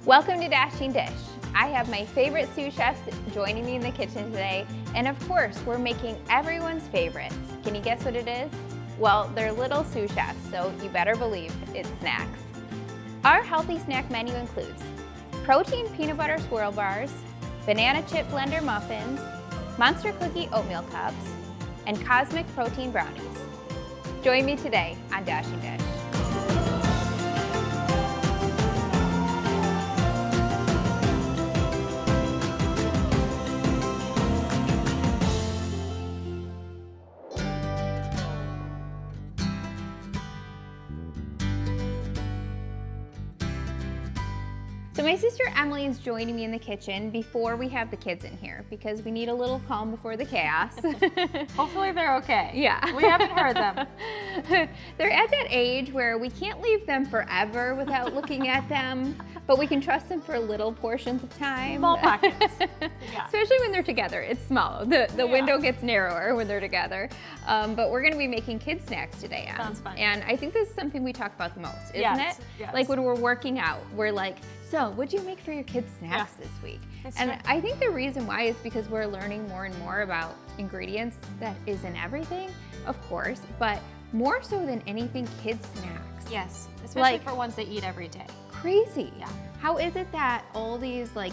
Welcome to Dashing Dish. I have my favorite sous chefs joining me in the kitchen today, and of course, we're making everyone's favorites. Can you guess what it is? Well, they're little sous chefs, so you better believe it's snacks. Our healthy snack menu includes protein peanut butter swirl bars, banana chip blender muffins, monster cookie oatmeal cups, and cosmic protein brownies. Join me today on Dashing Dish. So my sister Emily is joining me in the kitchen before we have the kids in here because we need a little calm before the chaos. Hopefully they're okay. Yeah. We haven't heard them. They're at that age where we can't leave them forever without looking at them, but we can trust them for little portions of time. Small pockets. Yeah. Especially when they're together. It's small. The window gets narrower when they're together. But we're going to be making kids snacks today, Em. Sounds fun. And I think this is something we talk about the most, isn't Yes, it? yes. Like when we're working out, we're like, so what'd you make for your kids snacks this week? And I think the reason why is because we're learning more and more about ingredients that is in everything, of course, but more so than anything, kids snacks. Yes, especially for ones they eat every day. Crazy. Yeah. How is it that all these like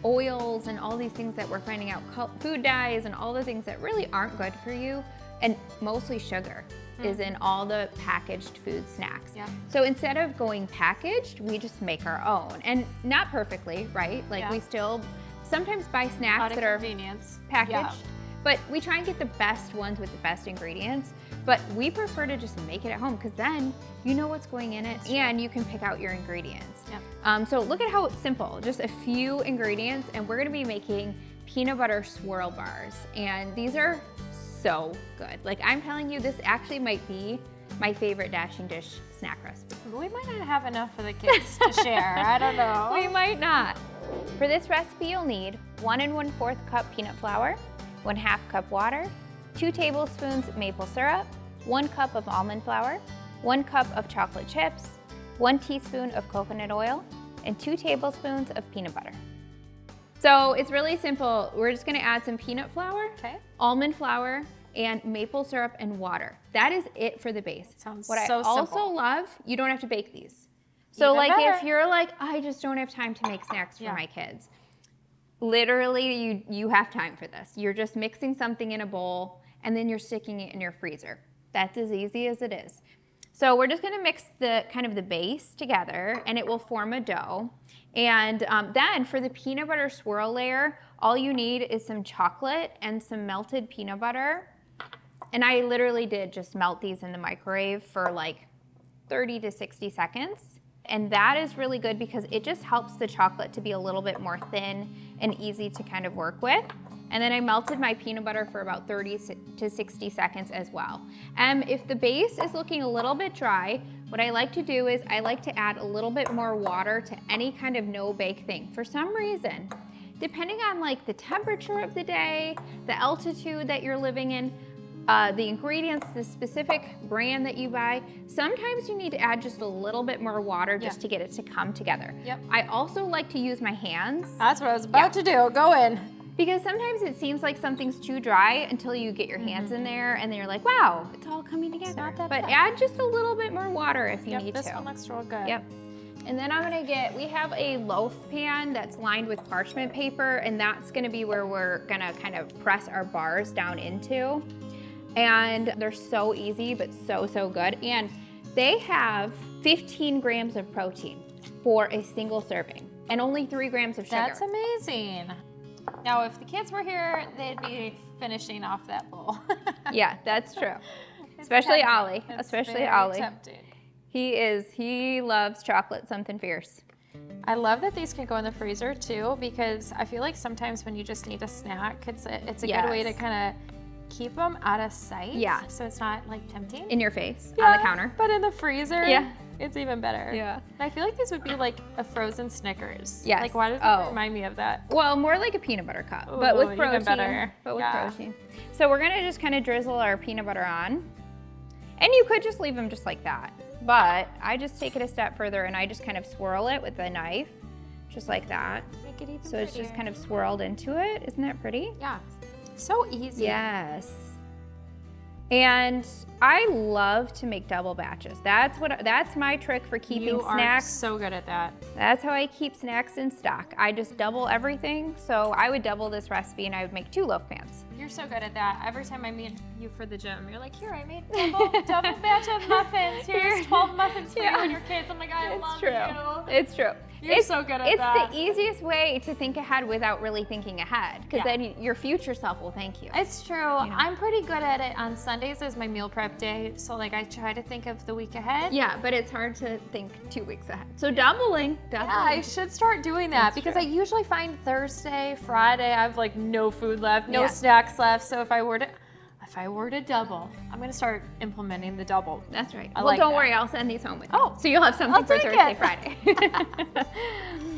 oils and all these things that we're finding out, food dyes and all the things that really aren't good for you, and mostly sugar, is in all the packaged food snacks. Yeah. So instead of going packaged, we just make our own. And not perfectly, right? Like we still sometimes buy snacks that are convenience. packaged, but we try and get the best ones with the best ingredients. But we prefer to just make it at home because then you know what's going in it and you can pick out your ingredients. Yep. So look at how it's simple, just a few ingredients, and we're gonna be making peanut butter swirl bars. And these are so good. Like I'm telling you, this actually might be my favorite Dashing Dish snack recipe. We might not have enough for the kids to share. I don't know. We might not. For this recipe, you'll need 1 1/4 cup peanut flour, 1/2 cup water, 2 tablespoons maple syrup, 1 cup of almond flour, 1 cup of chocolate chips, 1 teaspoon of coconut oil, and 2 tablespoons of peanut butter. So it's really simple. We're just gonna add some peanut flour, almond flour, and maple syrup and water. That is it for the base. Sounds what so I also simple. love, you don't have to bake these. So Even like better. if you're like, I just don't have time to make snacks for my kids, literally you have time for this. You're just mixing something in a bowl and then you're sticking it in your freezer. That's as easy as it is. So we're just gonna mix the kind of the base together and it will form a dough. And then for the peanut butter swirl layer, all you need is some chocolate and some melted peanut butter. And I literally did just melt these in the microwave for like 30 to 60 seconds. And that is really good because it just helps the chocolate to be a little bit more thin and easy to kind of work with. And then I melted my peanut butter for about 30 to 60 seconds as well. If the base is looking a little bit dry, what I like to do is I like to add a little bit more water to any kind of no-bake thing. For some reason, depending on like the temperature of the day, the altitude that you're living in, the ingredients, the specific brand that you buy, sometimes you need to add just a little bit more water just to get it to come together. Yep. I also like to use my hands. That's what I was about to do. Go in. Because sometimes it seems like something's too dry until you get your hands in there and then you're like, wow, it's all coming together. not that But bad. add just a little bit more water if you need This to. one looks real good. Yep. And then I'm gonna we have a loaf pan that's lined with parchment paper, and that's gonna be where we're gonna kind of press our bars down into. And they're so easy, but so, so good. And they have 15 grams of protein for a single serving and only 3 grams of sugar. That's amazing. Now, if the kids were here, they'd be finishing off that bowl. Yeah, that's true. Especially tempting. Ollie, It's especially very Ollie. tempting. He loves chocolate something fierce. I love that these can go in the freezer too, because I feel like sometimes when you just need a snack, it's a good way to kind of keep them out of sight. Yeah. So it's not like tempting. In your face, on the counter. But in the freezer, Yeah. it's even better. Yeah. And I feel like these would be like a frozen Snickers. Yes. Like, why does it remind me of that? Well, more like a peanut butter cup, Ooh, but with even protein. better. But with Yeah. protein. So we're gonna just kind of drizzle our peanut butter on. And you could just leave them just like that. But I just take it a step further and I just kind of swirl it with a knife just like that. Make it even So it's just prettier. kind of swirled into it. Isn't that pretty? Yeah, so easy. Yes. And I love to make double batches. That's my trick for keeping You are snacks. so good at that. That's how I keep snacks in stock. I just double everything. So I would double this recipe and I would make 2 loaf pans. You're so good at that. Every time I meet you for the gym, you're like, here, I made double batch of muffins. Here's 12 muffins for you and your kids. I'm like, I love you. It's true. You're so good at that. It's the easiest way to think ahead without really thinking ahead, because then your future self will thank you. It's true. I'm pretty good at it. On Sundays is my meal prep day, so like I try to think of the week ahead. Yeah, but it's hard to think 2 weeks ahead. So doubling. Yeah, I should start doing that because I usually find Thursday, Friday, I have like no food left, no snacks left. So if I were to double, I'm gonna start implementing the double. That's right. I Well, like don't that. worry, I'll send these home with you. Oh, so you'll have something for take Thursday, it. Friday.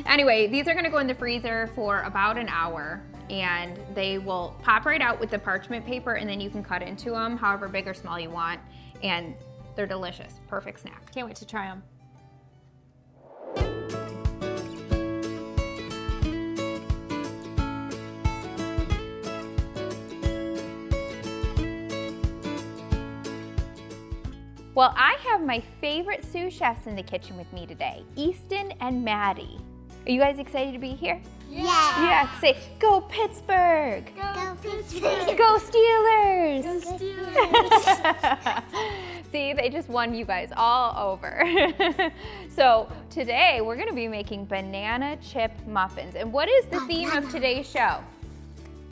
Anyway, these are gonna go in the freezer for about an hour, and they will pop right out with the parchment paper, and then you can cut into them however big or small you want, and they're delicious. Perfect snack. Can't wait to try them. Well, I have my favorite sous chefs in the kitchen with me today, Easton and Maddie. Are you guys excited to be here? Yeah. Yeah, say, go Pittsburgh! Go Pittsburgh. Go Steelers! Go Steelers. See, they just won you guys all over. So today we're gonna be making banana chip muffins. And what is the theme of today's show?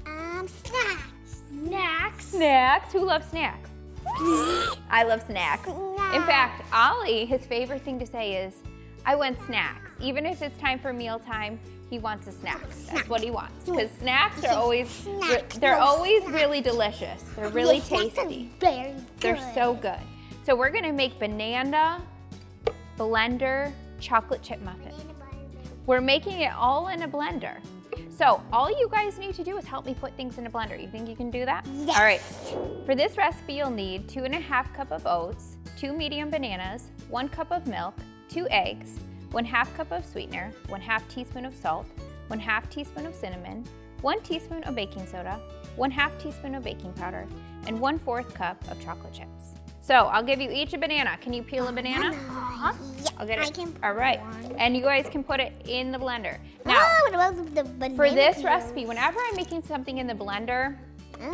Snacks. Snacks. Snacks. Who loves snacks? I love snacks. In fact, Ollie, his favorite thing to say is, I want snacks. Even if it's time for mealtime, he wants a snack. That's what he wants. Because snacks are always, they're always really delicious. They're really tasty. Very good. They're so good. So we're gonna make banana blender chocolate chip muffins. We're making it all in a blender. So all you guys need to do is help me put things in a blender. You think you can do that? Yes. All right. For this recipe, you'll need 2½ cup of oats, 2 medium bananas, 1 cup of milk, 2 eggs, 1/2 cup of sweetener, 1/2 teaspoon of salt, 1/2 teaspoon of cinnamon, 1 teaspoon of baking soda, 1/2 teaspoon of baking powder, and 1/4 cup of chocolate chips. So I'll give you each a banana. Can you peel a banana? Yeah, I'll get it. I can All right. one. And you guys can put it in the blender. Now, What about the banana for this peel? recipe, whenever I'm making something in the blender,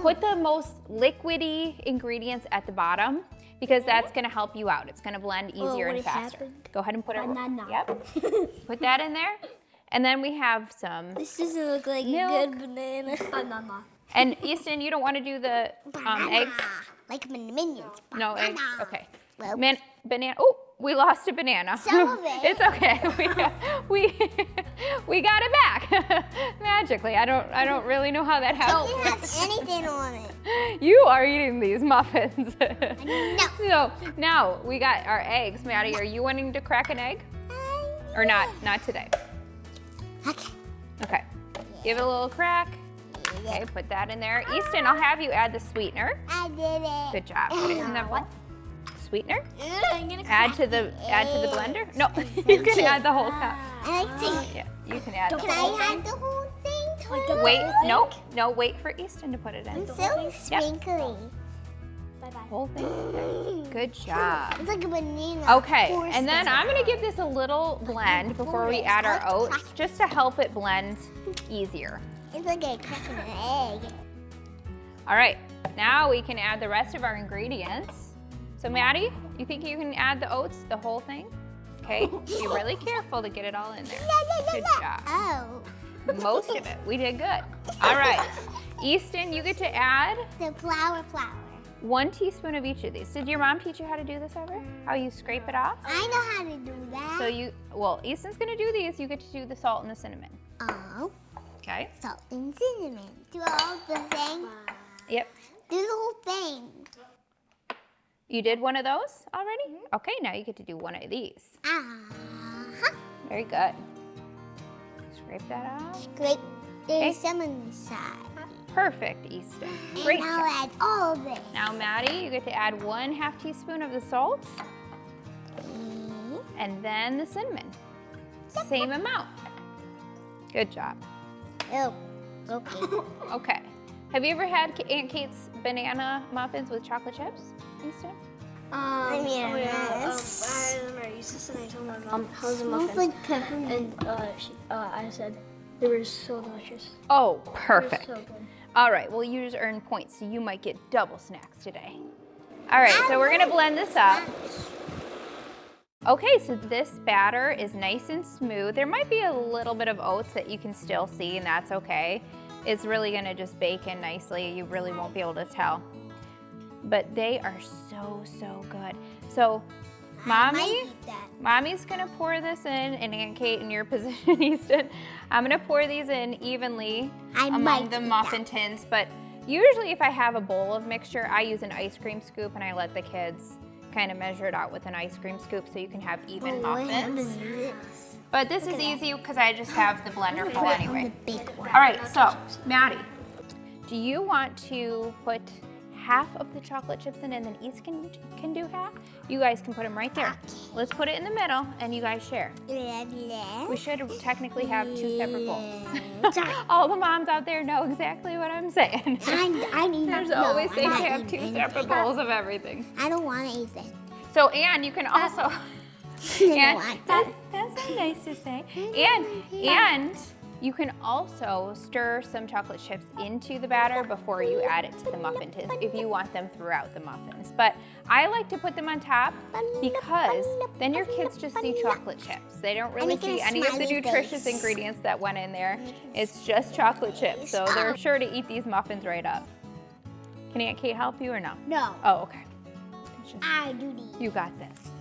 put the most liquidy ingredients at the bottom because that's gonna help you out. It's gonna blend easier what and faster. happened? Go ahead and put it. Banana. Yep. Put that in there. And then we have some. This doesn't look like Milk. a good banana. Banana. And Easton, you don't want to do the eggs? Like minions. No eggs. Banana. Okay. Well, Banana. Oh, we lost a banana. Some of it. It's okay. We got it back magically. I don't really know how that happened. Don't have anything on it. You are eating these muffins. No. So now we got our eggs. Maddie, are you wanting to crack an egg? Or not? Not today. Okay. Okay. Give it a little crack. Okay, put that in there. Easton, I'll have you add the sweetener. I did it. Good job. Put it in that bowl. Sweetener. I'm gonna Add to the blender. No, you can add the whole cup. I like to. Yeah, you can add the Can whole I thing. add the whole thing? Wait, no, wait for Easton to put it in. I'm so sprinkly. Whole thing. Okay. Good job. It's like a banana. Okay, and then I'm gonna give this a little blend before we add our oats, just to help it blend easier. It's like a cracking an egg. All right, now we can add the rest of our ingredients. So Maddie, you think you can add the oats, the whole thing? Okay, be really careful to get it all in there. Good job. Oh. Most of it, we did good. All right, Easton, you get to add The flour. 1 teaspoon of each of these. Did your mom teach you how to do this ever? How you scrape it off? I know how to do that. So well, Easton's gonna do these. You get to do the salt and the cinnamon. Oh. Okay. Salt and cinnamon. Do all the thing. Yep. Do the whole thing. You did one of those already? Okay, now you get to do one of these. Very good. Scrape that off. Scrape. Okay. There's some on the side. Perfect, Easton. Great And now job. add all of it. Now, Maddie, you get to add 1/2 teaspoon of the salt and then the cinnamon. Same amount. Good job. Oh, okay. Okay. Have you ever had Aunt Kate's banana muffins with chocolate chips, Easton? I mean, I remember I used this and I told my mom how's the muffins, and I said they were so delicious. Oh, They were perfect. so good. All right, well, you just earned points, so you might get double snacks today. All right, so we're gonna blend this up. Okay, so this batter is nice and smooth. There might be a little bit of oats that you can still see, and that's okay. It's really gonna just bake in nicely. You really won't be able to tell. But they are so, so good. So, Mommy's gonna pour this in, and Aunt Kate, in your position, Easton, I'm gonna pour these in evenly among the muffin tins. But usually if I have a bowl of mixture, I use an ice cream scoop and I let the kids kind of measure it out with an ice cream scoop so you can have even muffins. But this is easy because I just have the blender full anyway. All right, so Maddie, do you want to put half of the chocolate chips in and then Easton can do half? You guys can put them right there. Let's put it in the middle and you guys share. We should technically have 2 separate bowls. All the moms out there know exactly what I'm saying. I need There's always safe to have 2 separate bowls of everything. I don't want to eat this. So, and you can also, and that's so nice to say. And you can also stir some chocolate chips into the batter before you add it to the muffin tins if you want them throughout the muffins. But I like to put them on top because then your kids just see chocolate chips. They don't really see any of the nutritious ingredients that went in there. It's just chocolate chips, so they're sure to eat these muffins right up. Can Aunt Kate help you or no? No. Oh, okay. I do these. You got this.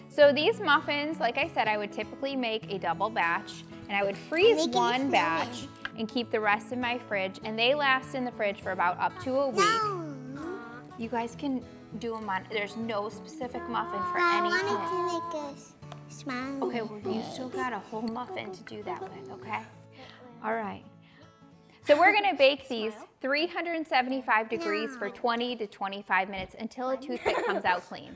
So these muffins, like I said, I would typically make a double batch, and I would freeze one batch and keep the rest in my fridge, and they last in the fridge for about up to a week. No. You guys can do them on, there's no specific muffin for I any wanted kid. to make a smile. Okay, well, you still got a whole muffin to do that with, okay? All right. So we're gonna bake these 375 degrees for 20 to 25 minutes until a toothpick comes out clean.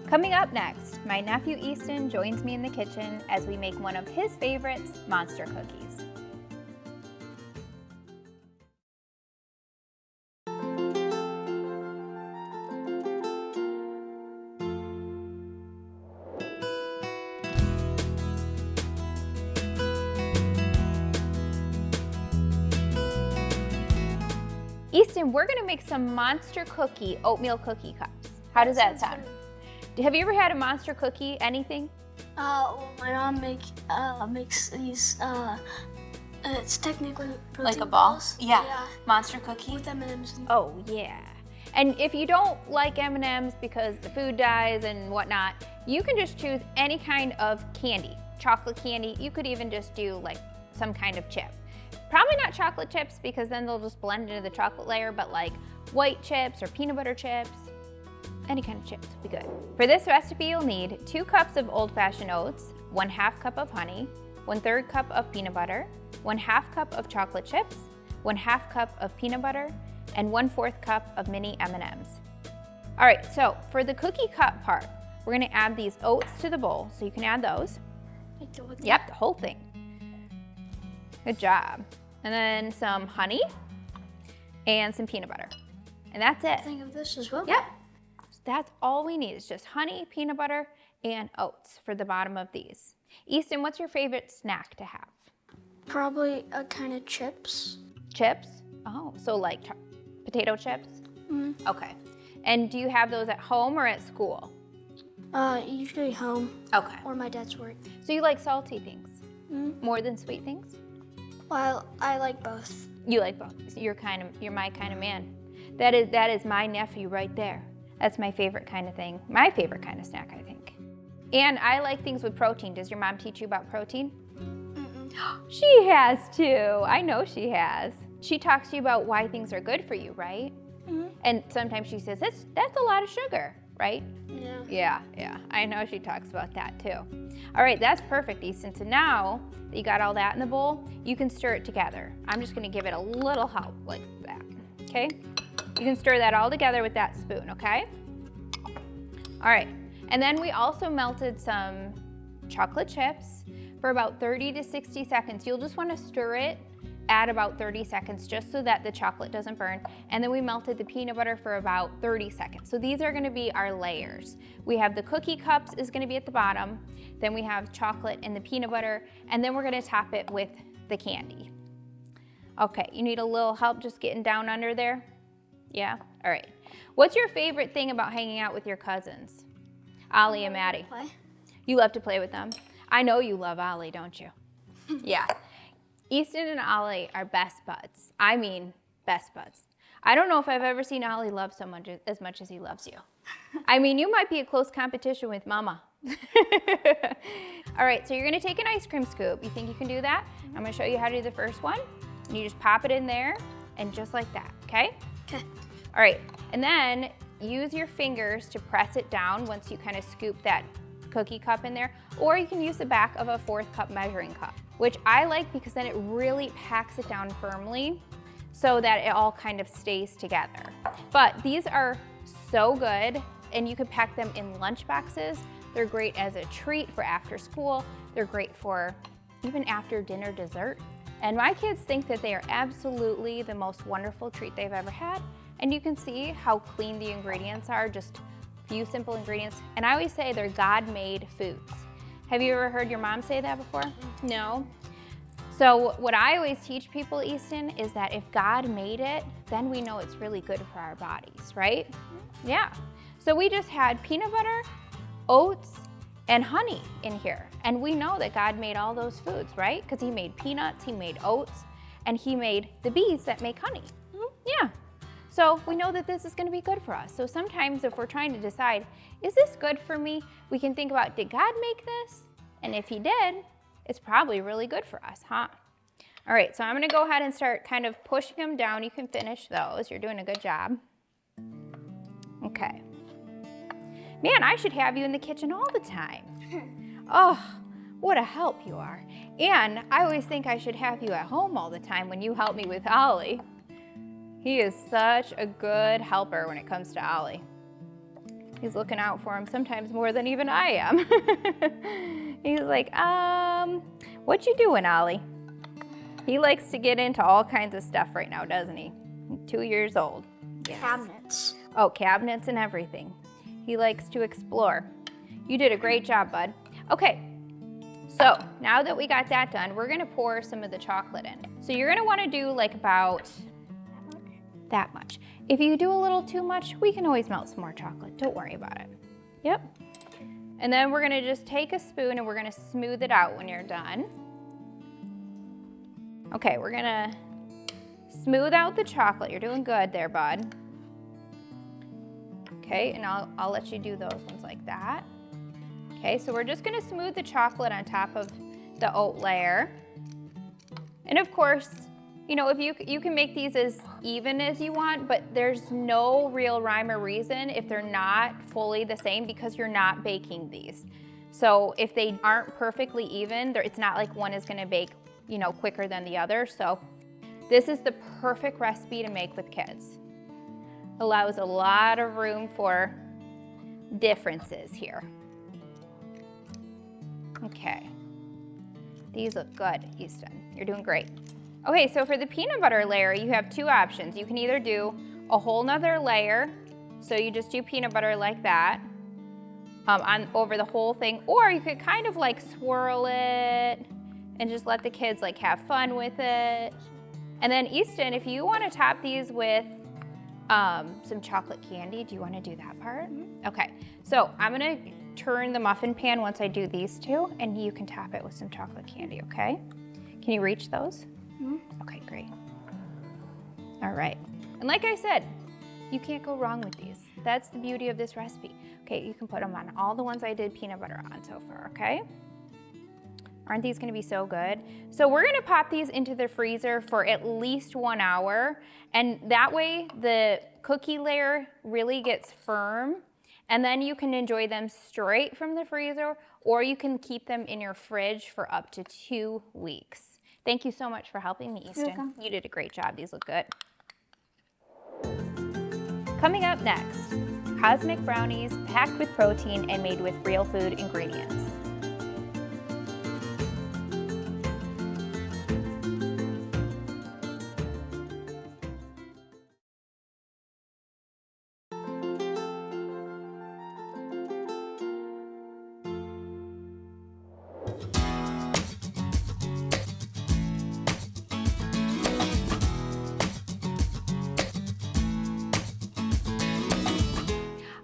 Coming up next, my nephew Easton joins me in the kitchen as we make one of his favorites, monster cookies. Easton, we're gonna make some monster cookie oatmeal cookie cups. How does that sound? Have you ever had a monster cookie, anything? Well, my mom makes these, it's technically protein Like a ball? balls. Yeah. Monster cookie? With M&Ms. Oh, yeah. And if you don't like M&Ms because the food dyes and whatnot, you can just choose any kind of candy, chocolate candy. You could even just do like some kind of chip. Probably not chocolate chips because then they'll just blend into the chocolate layer, but like white chips or peanut butter chips. Any kind of chips will be good. For this recipe, you'll need 2 cups of old-fashioned oats, 1/2 cup of honey, 1/3 cup of peanut butter, 1/2 cup of chocolate chips, 1/2 cup of peanut butter, and 1/4 cup of mini M&Ms. All right, so for the cookie cup part, we're gonna add these oats to the bowl, so you can add those. Yep, the whole thing. Good job. And then some honey and some peanut butter. And that's it. Think of this as well. Yep. That's all we need. It's just honey, peanut butter, and oats for the bottom of these. Easton, what's your favorite snack to have? Probably a kind of chips. Chips? Oh, so like potato chips? Mm-hmm. Okay. And do you have those at home or at school? Usually home. Okay. Or my dad's work. So you like salty things Mm-hmm. more than sweet things? Well, I like both. You like both. You're my kind of man. That is my nephew right there. That's my favorite kind of thing. My favorite kind of snack, I think. And I like things with protein. Does your mom teach you about protein? Mm-mm. She has too. I know she has. She talks to you about why things are good for you, right? Mm-hmm. And sometimes she says, that's a lot of sugar, right? Yeah. Yeah. I know she talks about that too. All right, that's perfect, Easton. So now that you got all that in the bowl, you can stir it together. I'm just gonna give it a little help like that, okay? You can stir that all together with that spoon, okay? All right, and then we also melted some chocolate chips for about 30 to 60 seconds. You'll just want to stir it at about 30 seconds just so that the chocolate doesn't burn. And then we melted the peanut butter for about 30 seconds. So these are going to be our layers. We have the cookie cups is going to be at the bottom. Then we have chocolate and the peanut butter. And then we're going to top it with the candy. Okay, you need a little help just getting down under there? Yeah? All right. What's your favorite thing about hanging out with your cousins? Ollie and Maddie. Play. You love to play with them? I know you love Ollie, don't you? Yeah. Easton and Ollie are best buds. I mean, best buds. I don't know if I've ever seen Ollie love someone as much as he loves you. I mean, you might be a close competition with Mama. All right, so you're gonna take an ice cream scoop. You think you can do that? I'm gonna show you how to do the first one. And you just pop it in there, and just like that, okay? Okay. All right, and then use your fingers to press it down once you kind of scoop that cookie cup in there, or you can use the back of a 4th cup measuring cup, which I like because then it really packs it down firmly so that it all kind of stays together. But these are so good, and you can pack them in lunch boxes. They're great as a treat for after school. They're great for even after dinner dessert. And my kids think that they are absolutely the most wonderful treat they've ever had. And you can see how clean the ingredients are, just a few simple ingredients. And I always say they're God-made foods. Have you ever heard your mom say that before? No? So what I always teach people, Easton, is that if God made it, then we know it's really good for our bodies, right? Yeah. So we just had peanut butter, oats, and honey in here. And we know that God made all those foods, right? Because he made peanuts, he made oats, and he made the bees that make honey. Yeah. So we know that this is going to be good for us. So sometimes if we're trying to decide, is this good for me? We can think about, did God make this? And if he did, it's probably really good for us, huh? All right, so I'm going to go ahead and start kind of pushing them down. You can finish those. You're doing a good job. Okay. Man, I should have you in the kitchen all the time. Oh, what a help you are. And I always think I should have you at home all the time when you help me with Ollie. He is such a good helper when it comes to Ollie. He's looking out for him sometimes more than even I am. He's like, what you doing, Ollie? He likes to get into all kinds of stuff right now, doesn't he? 2 years old. Yes. Cabinets. Oh, cabinets and everything. He likes to explore. You did a great job, bud. Okay, so now that we got that done, we're gonna pour some of the chocolate in. So you're gonna wanna do like about that much. If you do a little too much, we can always melt some more chocolate. Don't worry about it. Yep. And then we're gonna just take a spoon and we're gonna smooth it out when you're done. Okay, we're gonna smooth out the chocolate. You're doing good there, bud. Okay, and I'll let you do those ones like that. Okay, so we're just gonna smooth the chocolate on top of the oat layer. And of course, you know, if you can make these as even as you want, but there's no real rhyme or reason if they're not fully the same because you're not baking these. So if they aren't perfectly even, it's not like one is gonna bake, you know, quicker than the other. So this is the perfect recipe to make with kids. Allows a lot of room for differences here. Okay, these look good, Easton. You're doing great. Okay, so for the peanut butter layer, you have two options. You can either do a whole nother layer, so you just do peanut butter like that over the whole thing, or you could kind of like swirl it and just let the kids like have fun with it. And then Easton, if you want to top these with some chocolate candy, do you want to do that part? Okay, so I'm gonna turn the muffin pan once I do these two, and you can top it with some chocolate candy, okay? Can you reach those? Okay, great. All right, and like I said, you can't go wrong with these. That's the beauty of this recipe. Okay, you can put them on all the ones I did peanut butter on so far, okay? Aren't these gonna be so good? So we're gonna pop these into the freezer for at least 1 hour, and that way the cookie layer really gets firm, and then you can enjoy them straight from the freezer, or you can keep them in your fridge for up to 2 weeks. Thank you so much for helping me, Easton. You're welcome. You did a great job. These look good. Coming up next, cosmic brownies packed with protein and made with real food ingredients.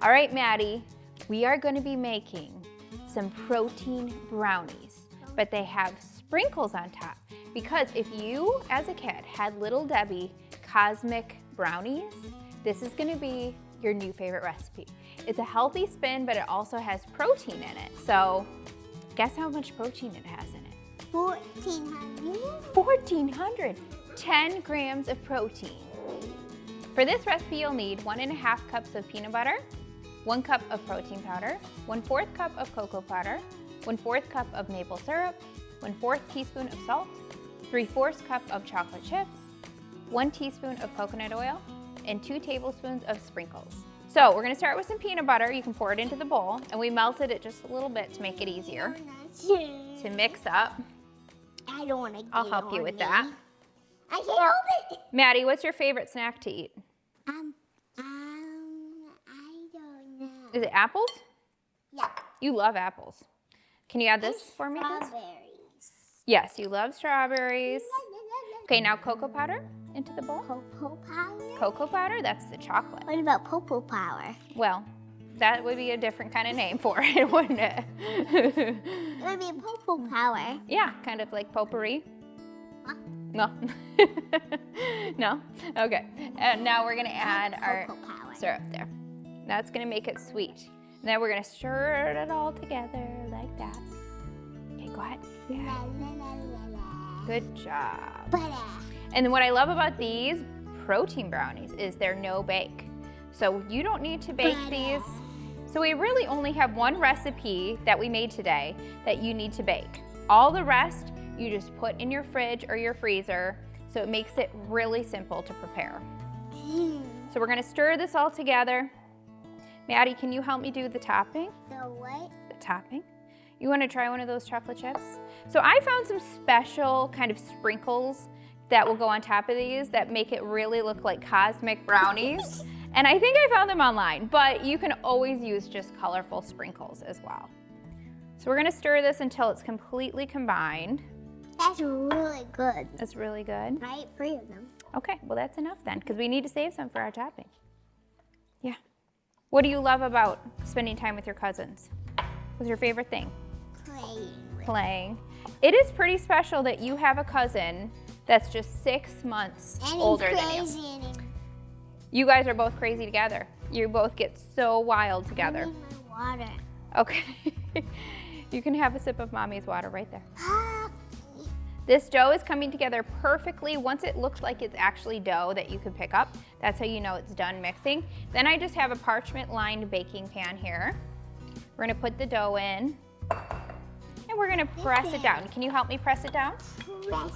All right, Maddie, we are gonna be making some protein brownies, but they have sprinkles on top. Because if you, as a kid, had Little Debbie Cosmic Brownies, this is gonna be your new favorite recipe. It's a healthy spin, but it also has protein in it. So guess how much protein it has in it? 1,400. 1,400, 10 grams of protein. For this recipe, you'll need 1.5 cups of peanut butter, 1 cup of protein powder, 1/4 cup of cocoa powder, 1/4 cup of maple syrup, 1/4 teaspoon of salt, 3/4 cup of chocolate chips, 1 teaspoon of coconut oil, and 2 tablespoons of sprinkles. So we're gonna start with some peanut butter. You can pour it into the bowl, and we melted it just a little bit to make it easier to mix up. I don't want to. I'll help you with that. I can't help it. Maddie, what's your favorite snack to eat? I don't know. Is it apples? Yeah. You love apples. Can you add this for me, please? Strawberries. Yes, you love strawberries. Okay, now cocoa powder into the bowl. Cocoa powder? Cocoa powder, that's the chocolate. What about popo powder? Well, that would be a different kind of name for it, wouldn't it? It would be popo powder. Yeah, kind of like potpourri. Huh? No. No? Okay. And now we're gonna add our Cocoa powder. syrup there. That's gonna make it sweet. And then we're gonna stir it all together like that. Okay, go ahead. La, Yeah. la, la, la, la. Good job. Butter. And then what I love about these protein brownies is they're no bake. So you don't need to bake these. So we really only have one recipe that we made today that you need to bake. All the rest you just put in your fridge or your freezer, so it makes it really simple to prepare. So we're gonna stir this all together. Maddie, can you help me do the topping? The what? The topping. You wanna try one of those chocolate chips? So I found some special kind of sprinkles that will go on top of these that make it really look like cosmic brownies. And I think I found them online, but you can always use just colorful sprinkles as well. So we're gonna stir this until it's completely combined. That's really good. That's really good. I ate 3 of them. Okay, well that's enough then, because we need to save some for our topping. Yeah. What do you love about spending time with your cousins? What's your favorite thing? Playing. It is pretty special that you have a cousin that's just 6 months And older he's than you. crazy and he- You guys are both crazy together. You both get so wild I together. need my water. Okay. You can have a sip of mommy's water right there. Ah, This dough is coming together perfectly. Once it looks like it's actually dough that you can pick up, that's how you know it's done mixing. Then I just have a parchment-lined baking pan here. We're gonna put the dough in, and we're gonna press it down. Can you help me press it down? press.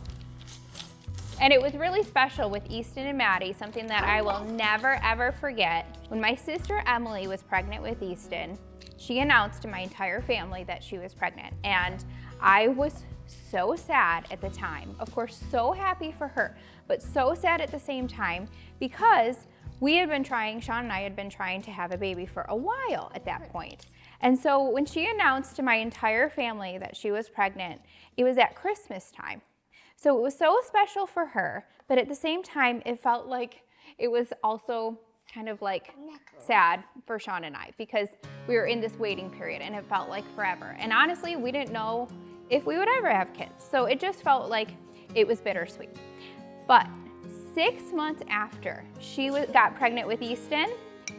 And it was really special with Easton and Maddie, something that I will never ever forget. When my sister Emily was pregnant with Easton, she announced to my entire family that she was pregnant. And I was so sad at the time. Of course, so happy for her, but so sad at the same time because we had been trying, Sean and I had been trying to have a baby for a while at that point. And so when she announced to my entire family that she was pregnant, it was at Christmas time. So it was so special for her, but at the same time, it felt like it was also kind of like sad for Sean and I because we were in this waiting period and it felt like forever. And honestly, we didn't know if we would ever have kids. So it just felt like it was bittersweet. But 6 months after she got pregnant with Easton,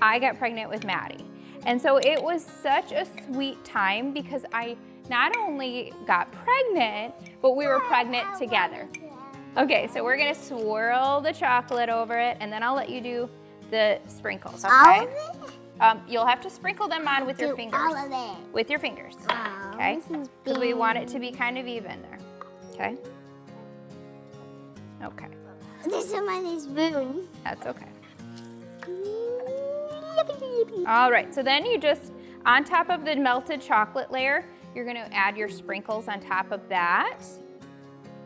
I got pregnant with Maddie. And so it was such a sweet time because I not only got pregnant, but we were pregnant together. Okay, so we're gonna swirl the chocolate over it and then I'll let you do the sprinkles, All okay? of it? You'll have to sprinkle them on with your Do fingers. all of it. With your fingers, Oh, okay? this is Because we big. want it to be kind of even there, okay? Okay, There's some on this spoon. that's okay. All right, so then you just, on top of the melted chocolate layer, you're gonna add your sprinkles on top of that.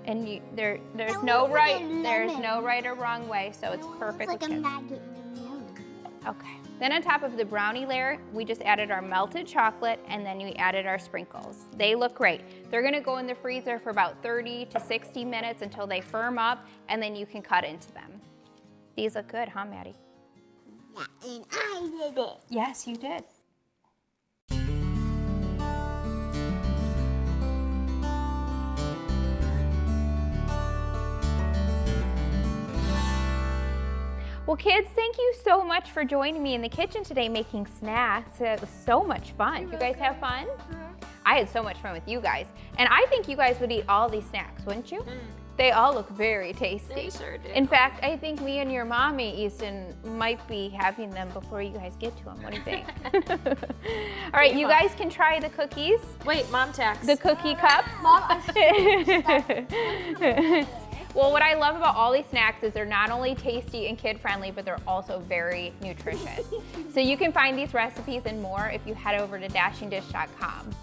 And there's That no looks like a there's lemon. no right or wrong way, so it's perfect. It's like with a kids. maggot in a melon. Okay. Then on top of the brownie layer, we just added our melted chocolate and then we added our sprinkles. They look great. They're gonna go in the freezer for about 30 to 60 minutes until they firm up and then you can cut into them. These look good, huh, Maddie? Yeah, and I did it. Yes, you did. Well, kids, thank you so much for joining me in the kitchen today making snacks. It was so much fun. Did you guys have fun? I had so much fun with you guys. And I think you guys would eat all these snacks, wouldn't you? They all look very tasty. They sure do. In fact, I think me and your mommy, Easton, might be having them before you guys get to them. What do you think? All right, you guys can try the cookies. Wait, mom tax. The cookie cups. Well, what I love about all these snacks is they're not only tasty and kid-friendly, but they're also very nutritious. So you can find these recipes and more if you head over to dashingdish.com.